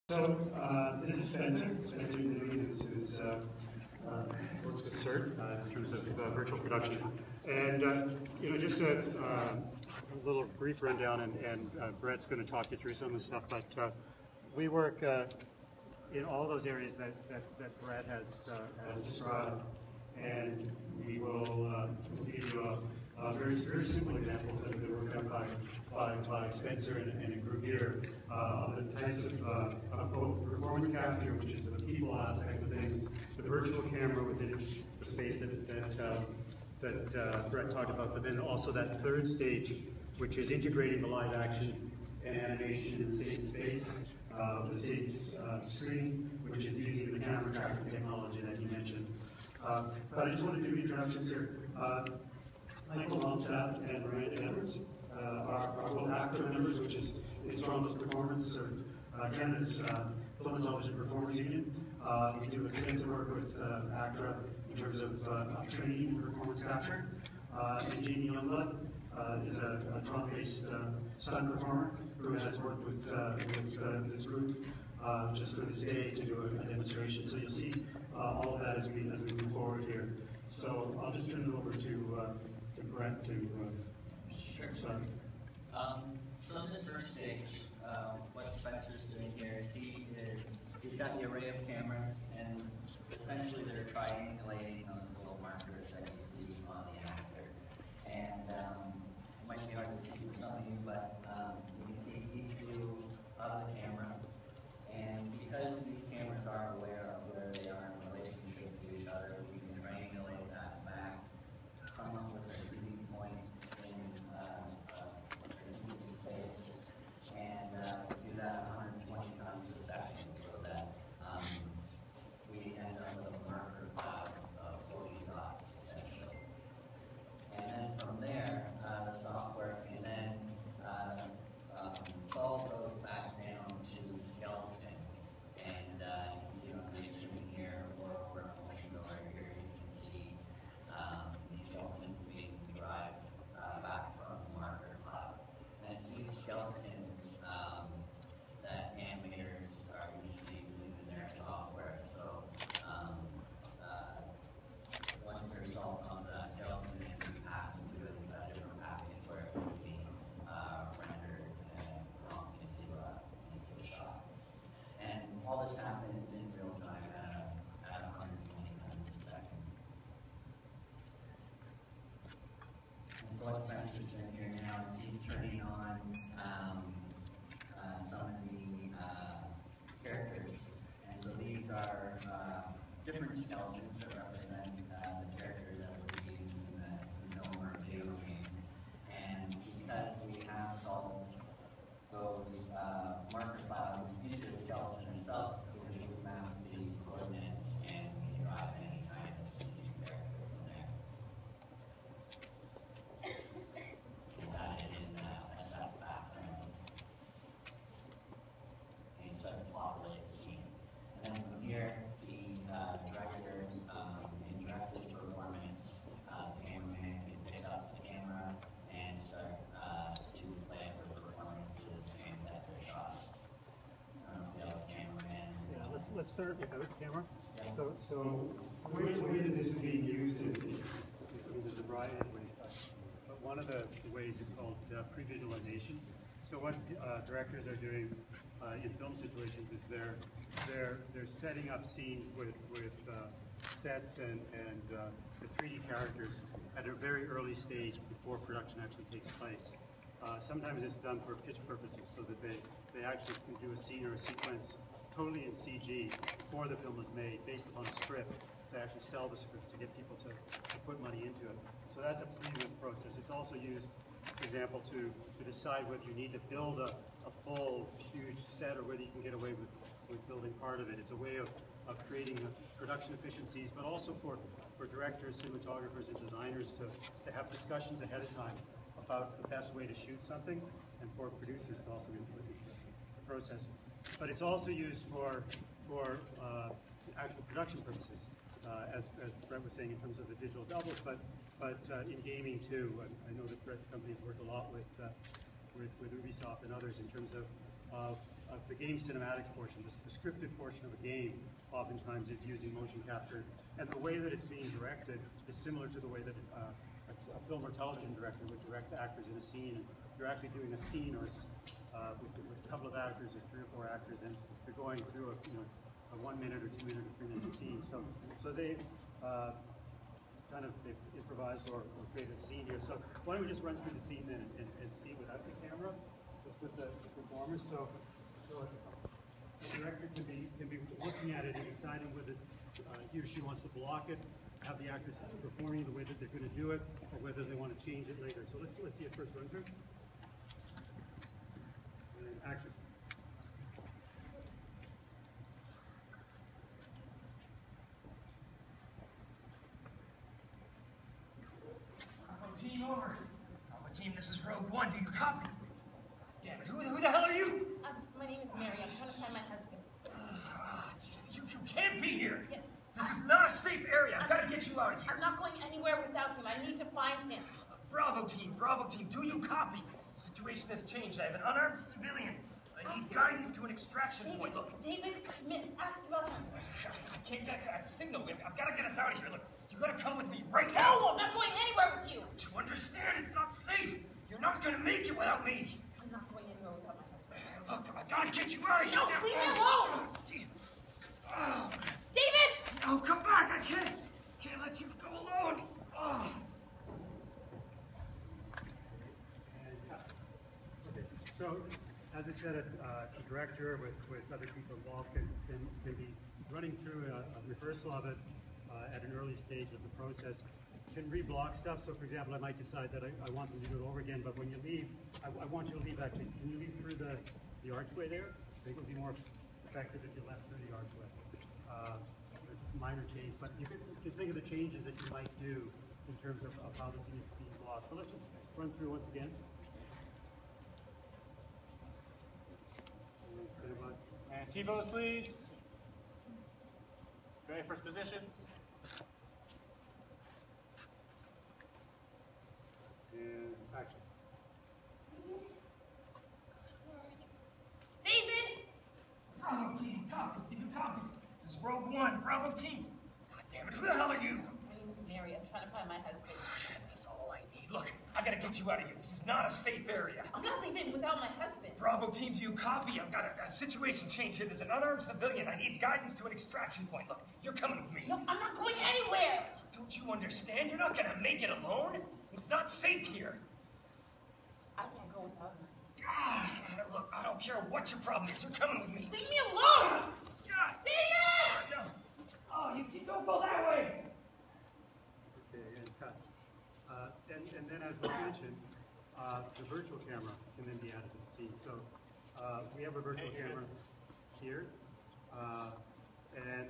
This is Spencer. Spencer Newey is works with CERT in terms of virtual production. And just a little brief rundown, and Brett's going to talk you through some of the stuff. But we work in all those areas that Brett has described, and we will give you very simple examples that were worked out by Spencer and a group here of the types of both performance capture, which is the people aspect of things, the virtual camera within the space that Brett talked about, but then also that third stage, which is integrating the live action and animation in the same space, the same screen, which is using the camera tracking technology that you mentioned. But I just want to do introductions here. Michael Longstaff and Miranda Edwards are both ACTRA members, which is Toronto's performance, or Canada's Film and Television Performers Union. We do extensive work with ACTRA in terms of training and performance capture. And Jamie Youngblood is a Toronto-based stunt performer who has worked with this group just for this day to do a demonstration. So you'll see all of that as we move forward here. So I'll just turn it over to Brett to start. So in this first stage, what Spencer's doing here is he's got the array of cameras, and essentially they're triangulating those little markers that you see on the actor. And it might be hard to see for some of you, but you can see each view of the camera. And because these cameras are aware of where they are in relationship to each other, we can triangulate that back, come up with a 3D point in space, and do that 120 times a second so that we end up with a marker cloud of 40 dots, essentially. And then from there, the software can then solve those back down to skeletons. And you can see on the screen here, or motion over here, you can see these skeletons being derived back from the marker cloud. And it's these skeletons that animators are usually using in their software. So once the result comes to that skeleton, it can be passed into a different package where it will be rendered and plunked into a shot. And all this happens in real time at 120 times a second. And so what Spencer's doing here now is he's turning on some of the characters. And so these are different skeletons that represent the characters that would be used in the film or video game. And because we have solved those marker clouds into the skeleton itself, we can map the coordinates and we can derive any kind of CG character from there. It's added in a set background. And so to populate the scene. And then from here, the director in director's performance, the cameraman can pick up the camera and start to play their performances and their shots. The cameraman. Yeah, let's start with the camera. Yeah. So the way that this is being used, there's a variety of ways, but one of the ways is called pre-visualization. So what directors are doing in film situations is they're setting up scenes with sets and the 3D characters at a very early stage before production actually takes place. Sometimes it's done for pitch purposes, so that they actually can do a scene or a sequence totally in CG before the film is made, based upon a script, to actually sell the script to get people to put money into it. So that's a previous process. It's also used, for example, to decide whether you need to build a full, huge set or whether you can get away with building part of it. It's a way of creating production efficiencies, but also for directors, cinematographers, and designers to have discussions ahead of time about the best way to shoot something, and for producers to also input into the process. But it's also used for actual production purposes, as Brett was saying, in terms of the digital doubles, but in gaming too. I know that Brett's company has worked a lot with Ubisoft and others in terms of the game cinematics portion, the scripted portion of a game, oftentimes is using motion capture. And the way that it's being directed is similar to the way that a film or television director would direct actors in a scene. You're actually doing a scene or with a couple of actors or 3 or 4 actors, and they're going through a 1 minute or 2 minute or 3 minute scene. So they they've improvised or created a scene here. So why don't we just run through the scene then and see without the camera, just with the performers. So the director can be looking at it and deciding whether he or she wants to block it, have the actors performing the way that they're going to do it, or whether they want to change it later. So let's see it first run through. And action. Team over. Alpha team, this is Rogue One. Do you copy? Damn it, who the hell are you? My name is Mary. I'm trying to find my husband. You can't be here. Yeah. This is not a safe area. I've got to get you out of here. I'm not going anywhere without him. I need to find him. Bravo team, do you copy? The situation has changed. I have an unarmed civilian. I need guidance to an extraction point. Look, David Smith, ask about him. I can't get a signal. I've got to get us out of here. Look, you got to come with me right now. No, I'm not going anywhere with you. Don't you understand? It's not safe. You're not going to make it without me. I'm not going anywhere without my husband. Look, I got to get you out of here. No, leave me alone. Jeez. Oh. David! No, come back! I can't let you go alone! Oh. Okay, so as I said, a director with other people involved can be running through a rehearsal of it at an early stage of the process. Can reblock stuff. So, for example, I might decide that I want them to do it over again, but when you leave, I want you to leave actually. Can you leave through the archway there? I think it would be more effective if you left through the archway. It's a minor change, but you can think of the changes that you might do in terms of how this needs to be blocked. So let's just run through once again. And T-pose, please. Okay, first positions. And action. David! Bravo team, copy. Did you copy? This is Rogue One. Bravo team. God damn it, who the hell are you? My name is Mary. I'm trying to find my husband. That's all I need. Look, I gotta get you out of here. This is not a safe area. I'm not leaving without my husband. Bravo team, do you copy? I've got a situation change here. There's an unarmed civilian. I need guidance to an extraction point. Look, you're coming with me. No, I'm not going anywhere. Don't you understand? You're not gonna make it alone. It's not safe here. I can't go without him. God, look, I don't care what your problem is. You're coming with me. Leave me alone! God. David! No. Oh, you don't go that way. Okay, and cuts. And then, as we mentioned, the virtual camera can then be added to the scene. So we have a virtual camera here, and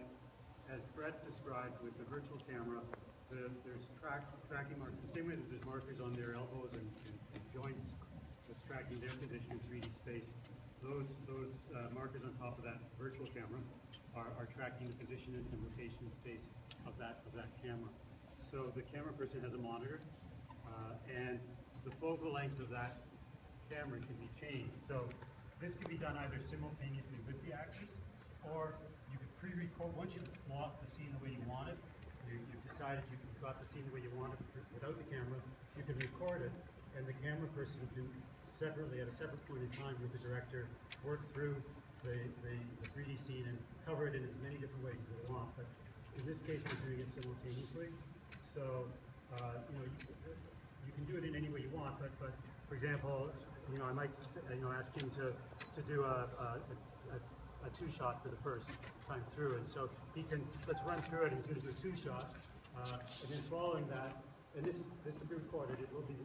as Brett described with the virtual camera, there's tracking markers, the same way that there's markers on their elbows and joints that's tracking their position in 3D space. Those markers on top of that virtual camera are tracking the position and rotation in space of that camera. So the camera person has a monitor, and the focal length of that camera can be changed. So this can be done either simultaneously with the action, or you could pre-record. Once you've blocked the scene the way you want it, you've decided you've got the scene the way you want it without the camera, you can record it, and the camera person can separately, at a separate point in time with the director, work through the 3D scene and cover it in as many different ways as they want. But in this case, we're doing it simultaneously. So, you can do it in any way you want, but for example, I might ask him to do a two-shot for the first time through, and so let's run through it, and he's going to do a two-shot, and then following that, and this can be recorded, it will be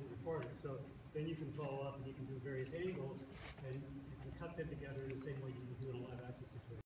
recorded, so then you can follow up and you can do various angles, and you can cut them together in the same way you can do in a live action situation.